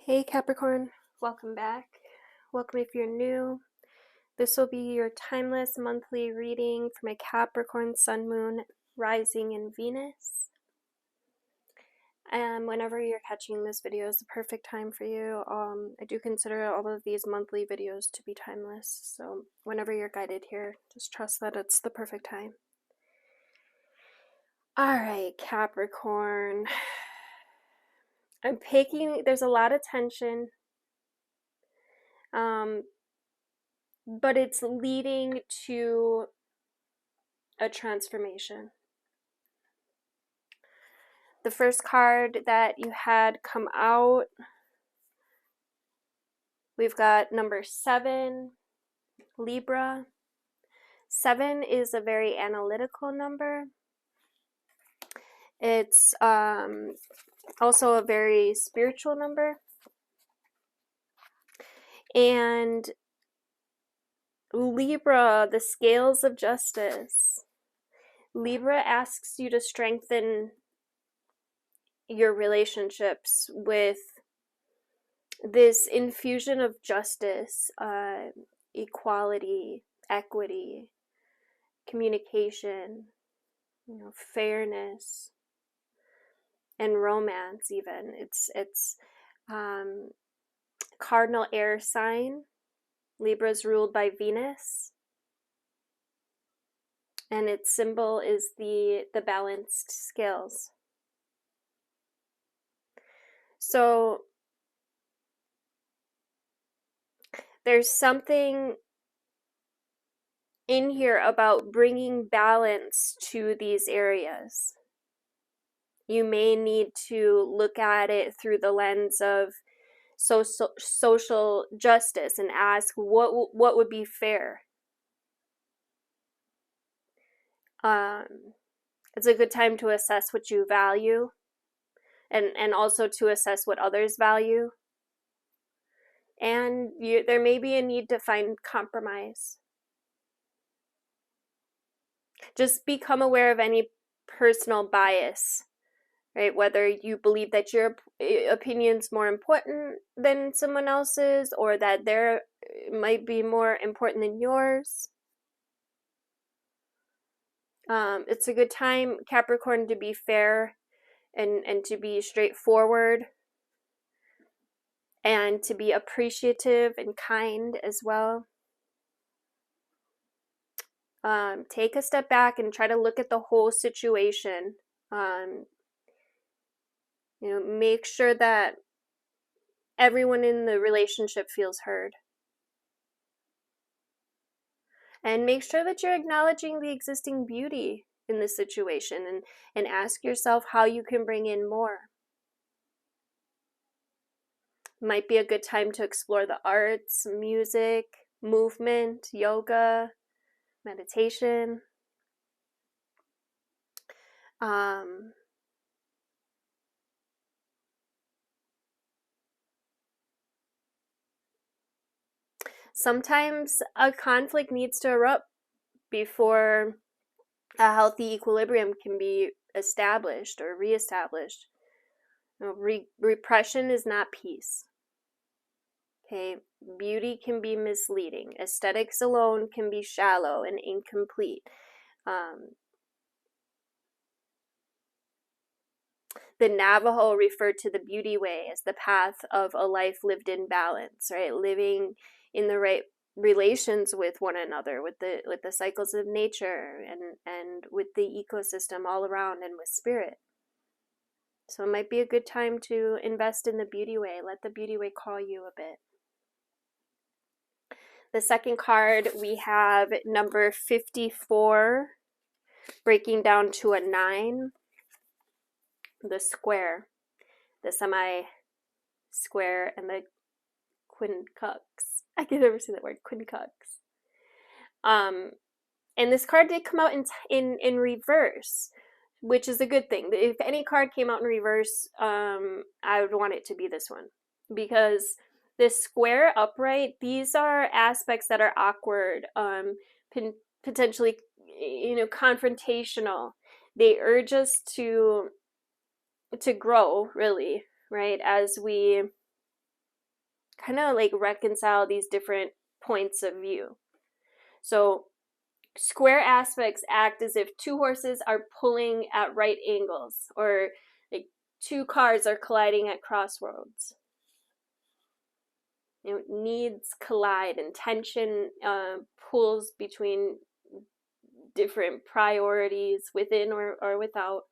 Hey Capricorn, welcome back. Welcome if you're new. This will be your timeless monthly reading for my Capricorn Sun, Moon, Rising, and Venus. And whenever you're catching this video is the perfect time for you. I do consider all of these monthly videos to be timeless. So whenever you're guided here, just trust that it's the perfect time. Alright, Capricorn. There's a lot of tension. But it's leading to a transformation. The first card that you had come out, we've got number 7, Libra. 7 is a very analytical number. It's also a very spiritual number. And Libra, the scales of justice. Libra asks you to strengthen your relationships with this infusion of justice, equality, equity, communication, fairness, and romance. Even it's cardinal air sign. Libra is ruled by Venus, and its symbol is the balanced scales. So there's something in here about bringing balance to these areas. You may need to look at it through the lens of social justice and ask what would be fair. It's a good time to assess what you value, and also to assess what others value. And there may be a need to find compromise. Just become aware of any personal bias, right? Whether you believe that your opinion's more important than someone else's, or that their might be more important than yours. It's a good time, Capricorn, to be fair and to be straightforward, and to be appreciative and kind as well. Take a step back and try to look at the whole situation. Make sure that everyone in the relationship feels heard. And make sure that you're acknowledging the existing beauty in this situation, and ask yourself how you can bring in more. Might be a good time to explore the arts, music, movement, yoga, meditation. Sometimes a conflict needs to erupt before a healthy equilibrium can be established or reestablished. Repression is not peace. Okay, beauty can be misleading. Aesthetics alone can be shallow and incomplete. The Navajo referred to the beauty way as the path of a life lived in balance, right? Living in the right relations with one another, with the cycles of nature, and with the ecosystem all around, and with spirit. So it might be a good time to invest in the beauty way. Let the beauty way call you a bit. The second card, we have number 54, breaking down to a 9. The square, the semi-square, and the quincunx. I can never say that word, quincunx. And this card did come out in reverse, which is a good thing. If any card came out in reverse, I would want it to be this one, because this square upright, these are aspects that are awkward, potentially, confrontational. They urge us to grow, really, right? As we kind of like reconcile these different points of view. So square aspects act as if two horses are pulling at right angles, or like two cars are colliding at crossroads. Needs collide, and tension pulls between different priorities within or without.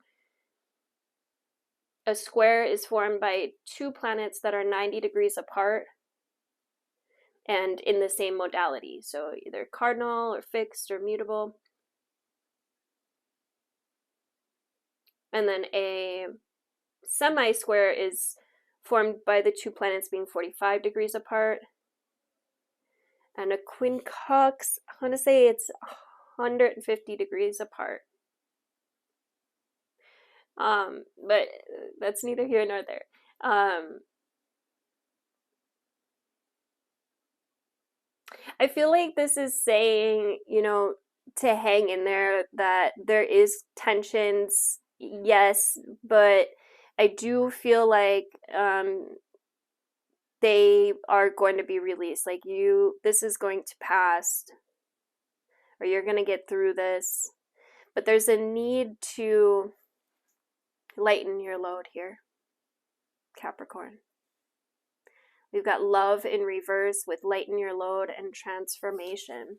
A square is formed by two planets that are 90 degrees apart and in the same modality, so either cardinal or fixed or mutable. And then a semi-square is formed by the two planets being 45 degrees apart. And a quincunx, I want to say it's 150 degrees apart. But that's neither here nor there. I feel like this is saying, to hang in there, that there is tensions, yes, but I do feel like they are going to be released. Like this is going to pass, or you're going to get through this. But there's a need to lighten your load here, Capricorn. We've got love in reverse with lighten your load and transformation.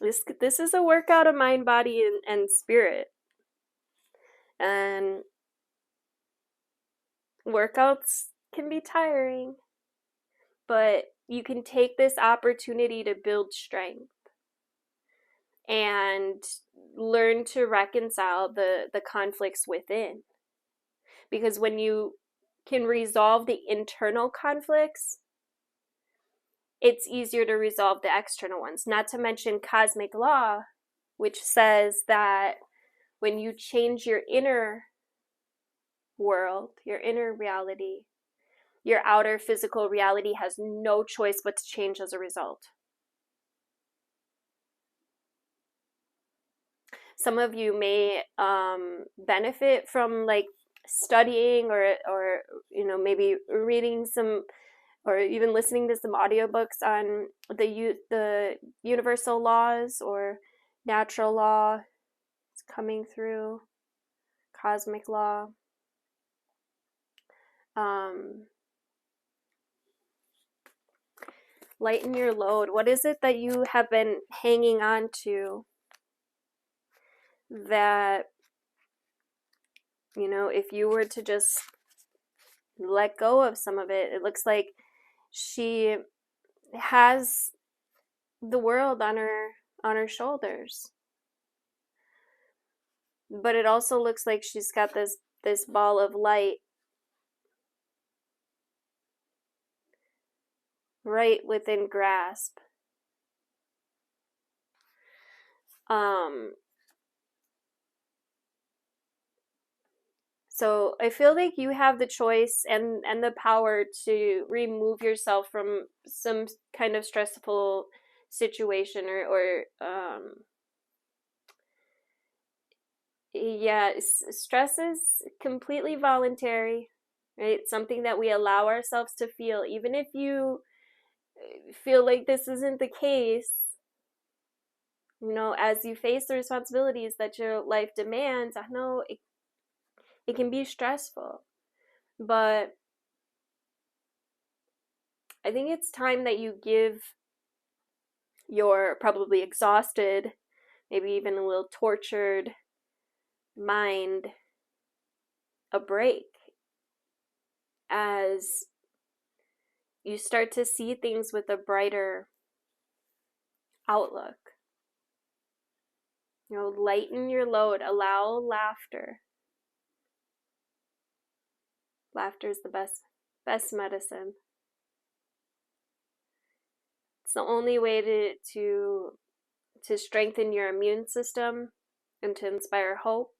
This is a workout of mind, body, and spirit. And workouts can be tiring, but you can take this opportunity to build strength and learn to reconcile the conflicts within. Because when you can resolve the internal conflicts, it's easier to resolve the external ones. Not to mention cosmic law, which says that when you change your inner world, your inner reality, your outer physical reality has no choice but to change as a result. Some of you may benefit from like studying or maybe reading some, or even listening to some audiobooks on the universal laws or natural law. It's coming through, cosmic law. Lighten your load. What is it that you have been hanging on to that, if you were to just let go of some of it, it looks like she has the world on her shoulders. But it also looks like she's got this ball of light right within grasp. So I feel like you have the choice and the power to remove yourself from some kind of stressful situation or stress is completely voluntary, right? It's something that we allow ourselves to feel, even if you feel like this isn't the case. As you face the responsibilities that your life demands, I know it can be stressful, but I think it's time that you give your probably exhausted, maybe even a little tortured mind a break as you start to see things with a brighter outlook. Lighten your load, allow laughter. Laughter is the best medicine. It's the only way to strengthen your immune system and to inspire hope,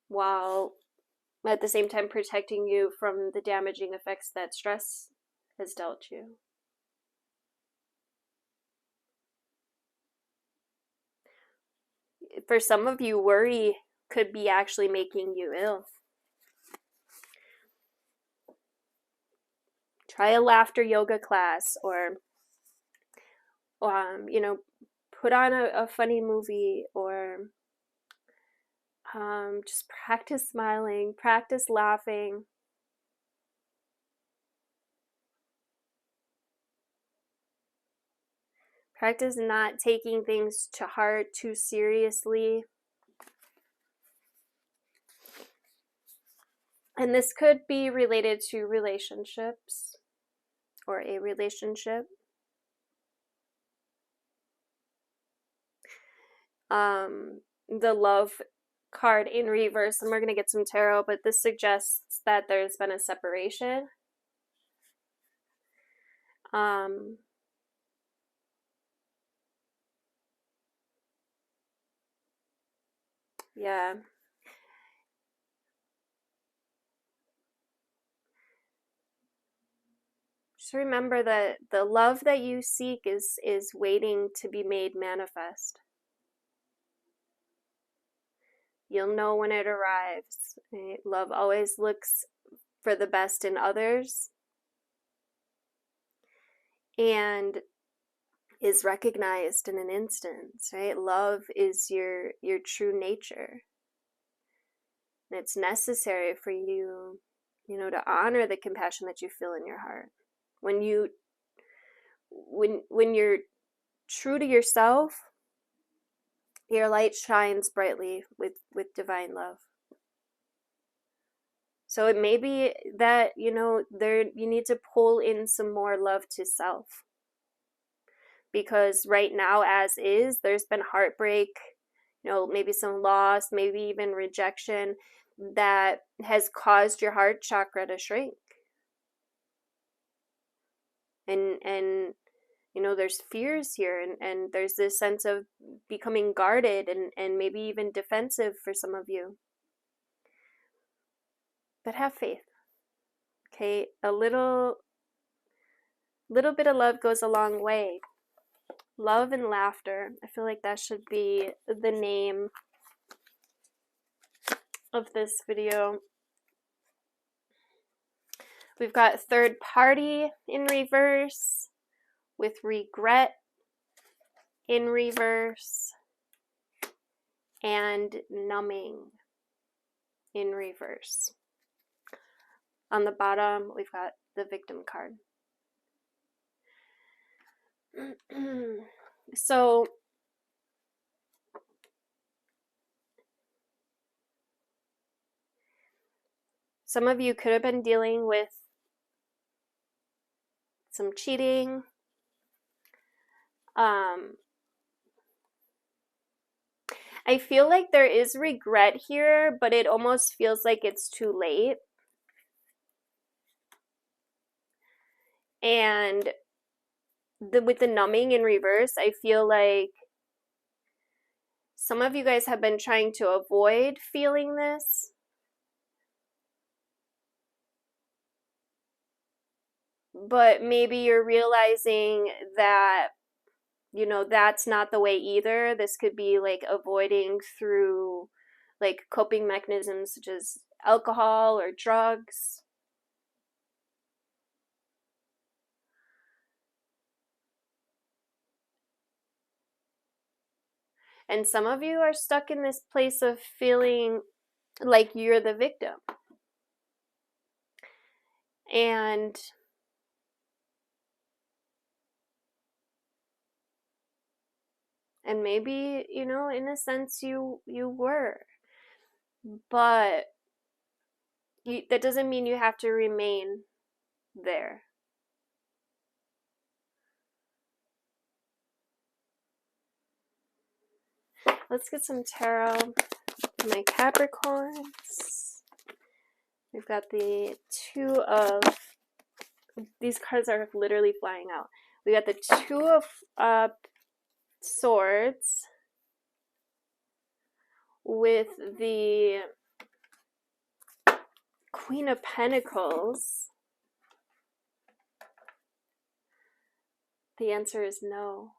while at the same time protecting you from the damaging effects that stress has dealt you. For some of you, worry could be actually making you ill. Try a laughter yoga class, or you know, put on a funny movie, or just practice smiling, practice laughing. Practice not taking things to heart too seriously. And this could be related to relationships or a relationship. The Love card in reverse, and we're going to get some tarot, but this suggests that there's been a separation. Yeah. Just remember that the love that you seek is waiting to be made manifest. You'll know when it arrives. Right? Love always looks for the best in others and is recognized in an instant, right? Love is your true nature. And it's necessary for you, you know, to honor the compassion that you feel in your heart. When you're true to yourself, your light shines brightly with divine love. So it may be that, you know, you need to pull in some more love to self. Because right now, as is, there's been heartbreak, you know, maybe some loss, maybe even rejection that has caused your heart chakra to shrink. And you know, there's fears here, and there's this sense of becoming guarded and maybe even defensive for some of you. But have faith. Okay, a little bit of love goes a long way. Love and laughter. I feel like that should be the name of this video. We've got third party in reverse, with regret in reverse, and numbing in reverse. On the bottom, we've got the victim card. So some of you could have been dealing with some cheating. I feel like there is regret here, but it almost feels like it's too late. And with the numbing in reverse, I feel like some of you guys have been trying to avoid feeling this. But maybe you're realizing that, you know, that's not the way either. This could be like avoiding through like coping mechanisms such as alcohol or drugs. And some of you are stuck in this place of feeling like you're the victim. And maybe, you know, in a sense you were. But that doesn't mean you have to remain there. Let's get some tarot for my Capricorns. We've got the two of, these cards are literally flying out. We got the two of swords with the Queen of Pentacles. The answer is no.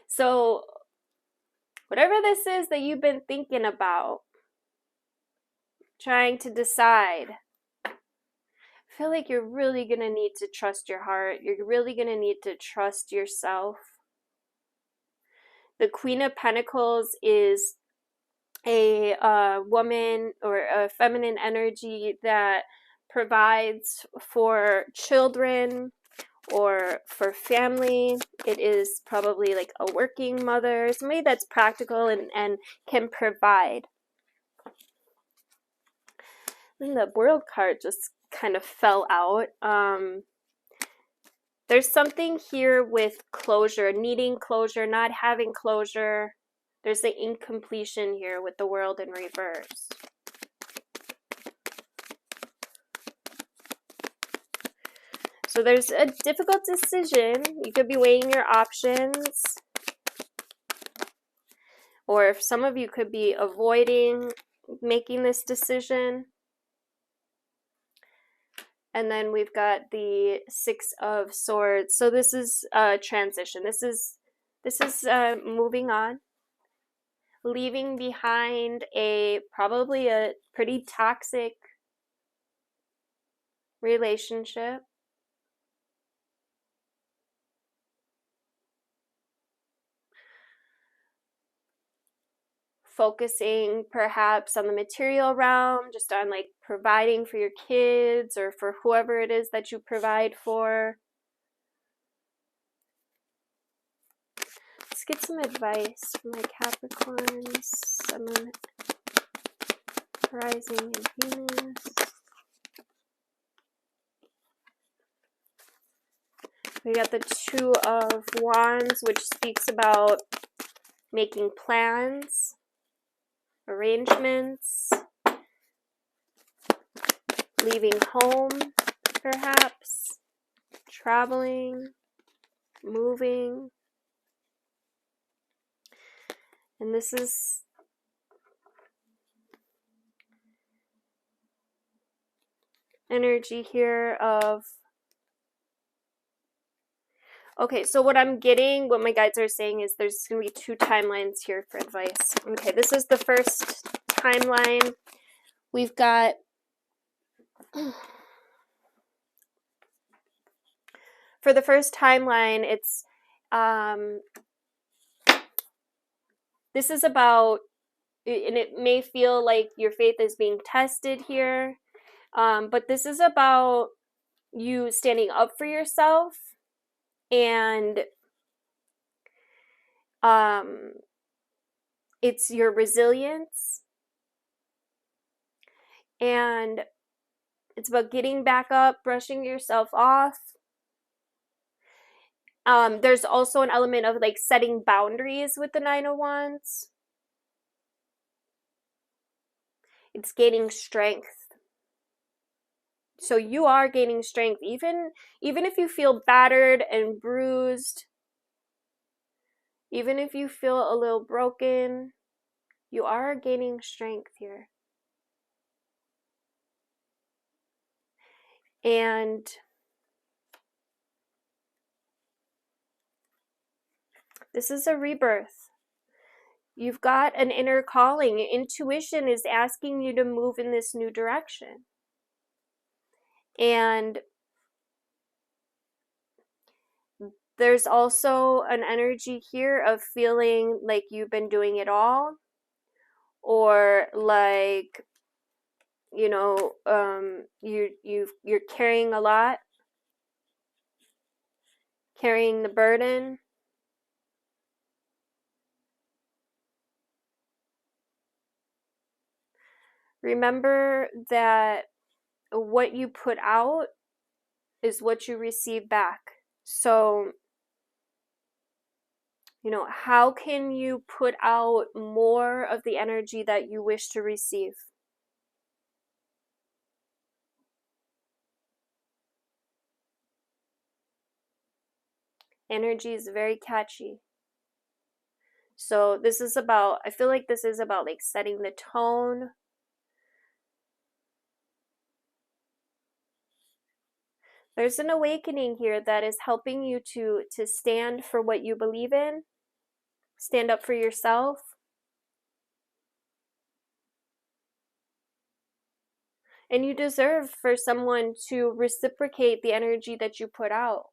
So Whatever this is that you've been thinking about, trying to decide, I feel like you're really going to need to trust your heart. You're really going to need to trust yourself. The Queen of Pentacles is a woman or a feminine energy that provides for children or for family. It is probably like a working mother, somebody that's practical and can provide. And the World card just kind of fell out. There's something here with closure, needing closure, not having closure. There's the incompletion here with the World in reverse. So there's a difficult decision. You could be weighing your options. Or if some of you could be avoiding making this decision. And then we've got the Six of Swords. So this is a transition. This is moving on. Leaving behind probably a pretty toxic relationship. Focusing perhaps on the material realm, just on like providing for your kids or for whoever it is that you provide for. Let's get some advice from my Capricorns, Sun, Rising, and Venus. We got the Two of Wands, which speaks about making plans, arrangements, leaving home, perhaps, traveling, moving. And this is energy here of, okay, so what I'm getting, what my guides are saying is there's going to be two timelines here for advice. Okay, this is the first timeline. We've got for the first timeline, it's this is about, and it may feel like your faith is being tested here, but this is about you standing up for yourself, and it's your resilience, and it's about getting back up, brushing yourself off. There's also an element of like setting boundaries with the Nine of Wands. It's gaining strength. So you are gaining strength, even if you feel battered and bruised, even if you feel a little broken, you are gaining strength here. And this is a rebirth. You've got an inner calling. Intuition is asking you to move in this new direction. And there's also an energy here of feeling like you've been doing it all, or like, you know, you're carrying a lot, carrying the burden. Remember that what you put out is what you receive back. So, you know, how can you put out more of the energy that you wish to receive? Energy is very catchy. So this is about, I feel like this is about like setting the tone. There's an awakening here that is helping you to stand for what you believe in, stand up for yourself. And you deserve for someone to reciprocate the energy that you put out.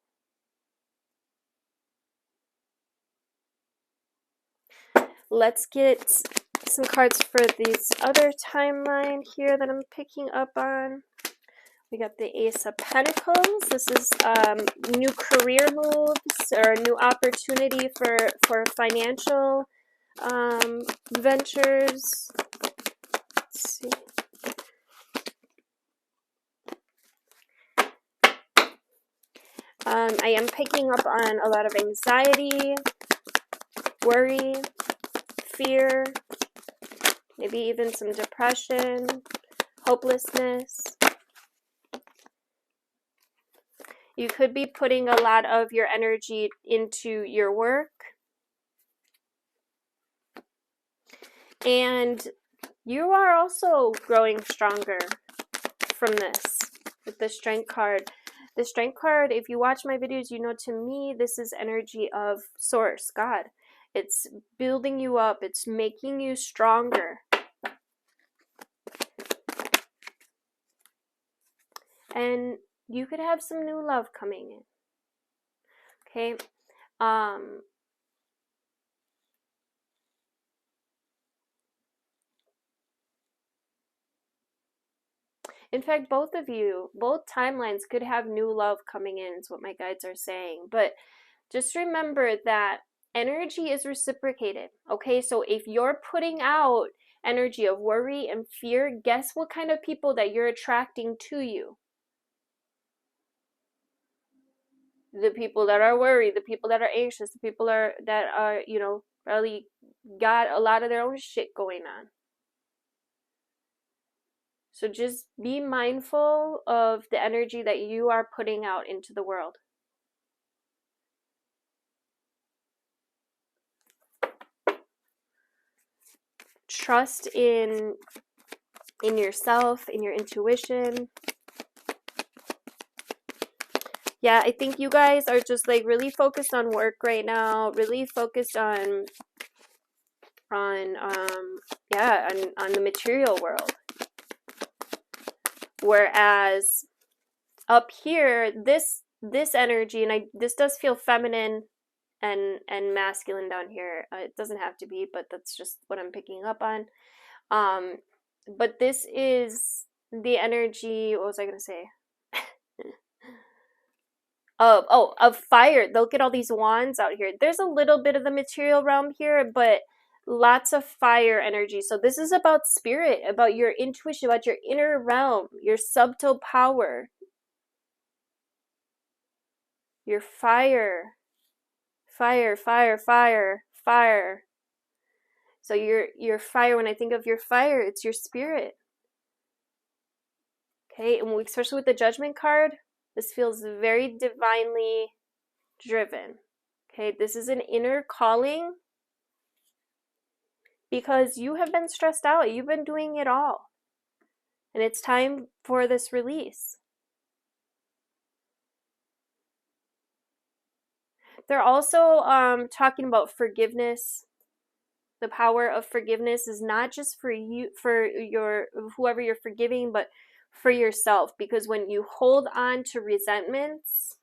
Let's get some cards for this other timeline here that I'm picking up on. We got the Ace of Pentacles. This is new career moves or new opportunity for financial ventures. Let's see. I am picking up on a lot of anxiety, worry, fear, maybe even some depression, hopelessness. You could be putting a lot of your energy into your work. And you are also growing stronger from this with the Strength card. The Strength card, if you watch my videos, you know, to me, this is energy of Source, God. It's building you up. It's making you stronger. And you could have some new love coming in. Okay? In fact, both of you, both timelines could have new love coming in, is what my guides are saying. But just remember that energy is reciprocated. Okay? So if you're putting out energy of worry and fear, guess what kind of people that you're attracting to you? The people that are worried, the people that are anxious, the people that are, you know, really got a lot of their own shit going on. So just be mindful of the energy that you are putting out into the world. Trust in yourself, in your intuition. Yeah, I think you guys are just like really focused on work right now, really focused on the material world. Whereas up here, this energy, and this does feel feminine and masculine down here. It doesn't have to be, but that's just what I'm picking up on. But this is the energy, what was I going to say? of fire. Look at all these wands out here. There's a little bit of the material realm here, but lots of fire energy. So this is about spirit, about your intuition, about your inner realm, your subtle power, your fire. Fire, fire, fire, fire. So your fire, when I think of your fire, it's your spirit. Okay, and especially with the Judgment card, this feels very divinely driven. Okay, this is an inner calling because you have been stressed out. You've been doing it all. And it's time for this release. They're also talking about forgiveness. The power of forgiveness is not just for you, for your whoever you're forgiving, but for yourself. Because when you hold on to resentments,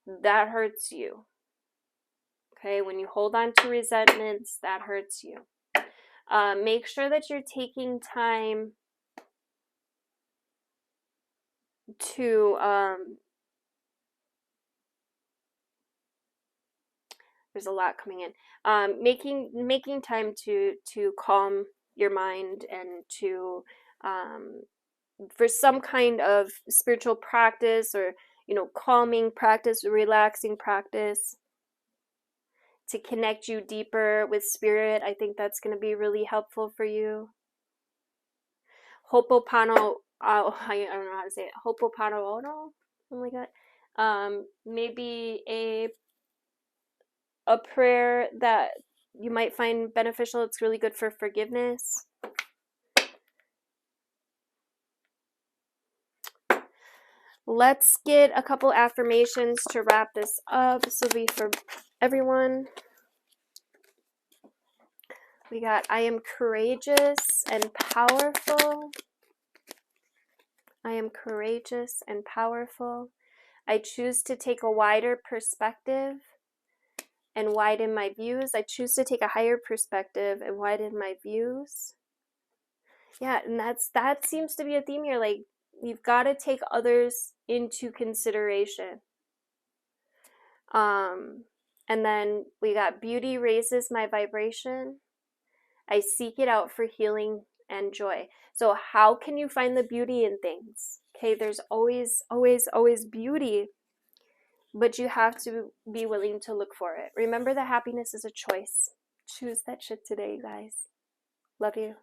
that hurts you. Okay, when you hold on to resentments, that hurts you. Make sure that you're taking time to there's a lot coming in. Making time to calm your mind and to for some kind of spiritual practice, or calming practice, relaxing practice, to connect you deeper with spirit. I think that's going to be really helpful for you. Ho'oponopono, I don't know how to say it. Ho'oponopono, something like that. Maybe a prayer that you might find beneficial. It's really good for forgiveness. Let's get a couple affirmations to wrap this up. This will be for everyone. We got, I am courageous and powerful. I am courageous and powerful. I choose to take a wider perspective and widen my views. I choose to take a higher perspective and widen my views. Yeah, and that seems to be a theme here. Like, you've got to take others into consideration. And then we got beauty raises my vibration. I seek it out for healing and joy. So how can you find the beauty in things? Okay, there's always, always, always beauty, but you have to be willing to look for it. Remember that happiness is a choice. Choose that shit today, guys. Love you.